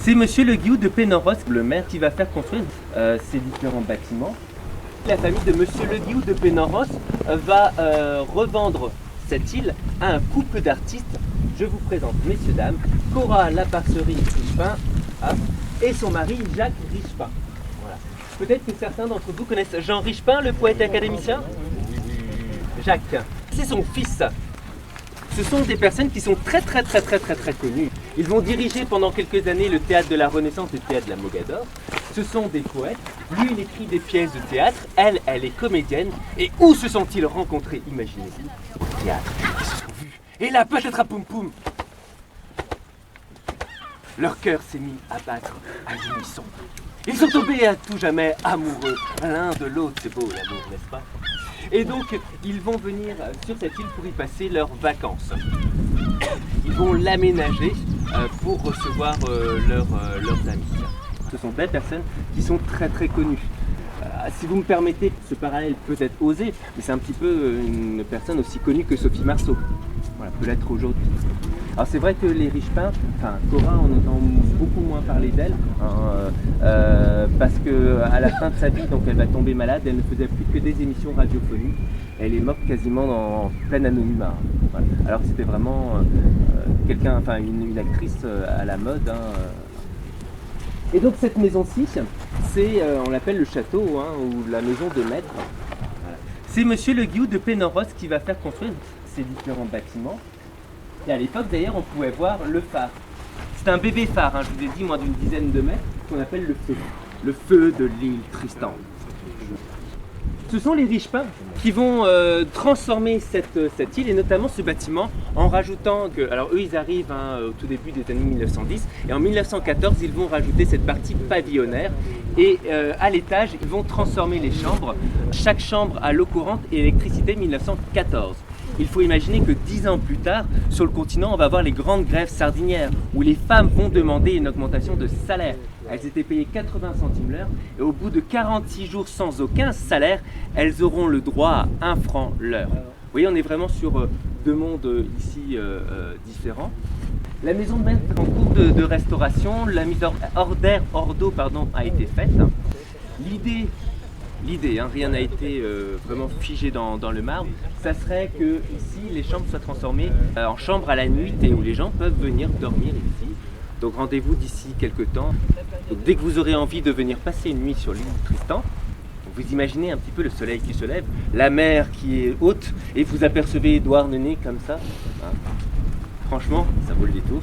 C'est monsieur Le Guillou de Pénoros, le maire, qui va faire construire ces différents bâtiments. La famille de monsieur Le Guillou de Pénoros va revendre cette île à un couple d'artistes. Je vous présente, messieurs, dames, Cora Laparcerie Richepin et son mari Jacques Richepin. Voilà. Peut-être que certains d'entre vous connaissent Jean Richepin, le poète académicien. Jacques, c'est son fils. Ce sont des personnes qui sont très connues. Ils vont diriger pendant quelques années le théâtre de la Renaissance et le théâtre de la Mogador. Ce sont des poètes. Lui, il écrit des pièces de théâtre. Elle est comédienne. Et où se sont-ils rencontrés? Imaginez-vous. Au théâtre. Ils se sont vus. Et là, peut-être à Poum Poum. Leur cœur s'est mis à battre à l'unisson. Ils sont tombés à tout jamais amoureux l'un de l'autre. C'est beau l'amour, n'est-ce pas? Et donc, ils vont venir sur cette île pour y passer leurs vacances. Ils vont l'aménager pour recevoir leurs amis. Ce sont des personnes qui sont très connues. Si vous me permettez, ce parallèle peut être osé, mais c'est un petit peu une personne aussi connue que Sophie Marceau. Voilà, peut l'être aujourd'hui. Alors c'est vrai que les Richepin, enfin Cora, on entend beaucoup moins parler d'elle, parce qu'à la fin de sa vie, donc elle va tomber malade, elle ne faisait plus que des émissions radiophoniques. Elle est morte quasiment en plein anonymat. Voilà. Alors que c'était vraiment une actrice à la mode. Et donc cette maison-ci, c'est, on l'appelle le château, ou la maison de maître. Voilà. C'est monsieur Le Guillou de Pénoros qui va faire construire ces différents bâtiments. Et à l'époque, d'ailleurs, on pouvait voir le phare. C'est un bébé phare, je vous ai dit, moins d'une dizaine de mètres, qu'on appelle le feu. Le feu de l'île Tristan. Ce sont les Richepin qui vont transformer cette île, et notamment ce bâtiment, en rajoutant que... Alors eux, ils arrivent au tout début des années 1910, et en 1914, ils vont rajouter cette partie pavillonnaire, et à l'étage, ils vont transformer les chambres. Chaque chambre a l'eau courante et électricité 1914. Il faut imaginer que 10 ans plus tard, sur le continent, on va avoir les grandes grèves sardinières, où les femmes vont demander une augmentation de salaire. Elles étaient payées 80 centimes l'heure, et au bout de 46 jours sans aucun salaire, elles auront le droit à 1 franc l'heure. Vous voyez, on est vraiment sur deux mondes ici différents. La maison de maître est en cours de restauration, la mise hors d'air, hors d'eau, a été faite. L'idée, rien n'a été vraiment figé dans le marbre, ça serait que ici les chambres soient transformées en chambres à la nuitée où les gens peuvent venir dormir ici. Donc rendez-vous d'ici quelques temps. Donc, dès que vous aurez envie de venir passer une nuit sur l'île Tristan, vous imaginez un petit peu le soleil qui se lève, la mer qui est haute et vous apercevez Édouard Nenez comme ça. Franchement, ça vaut le détour.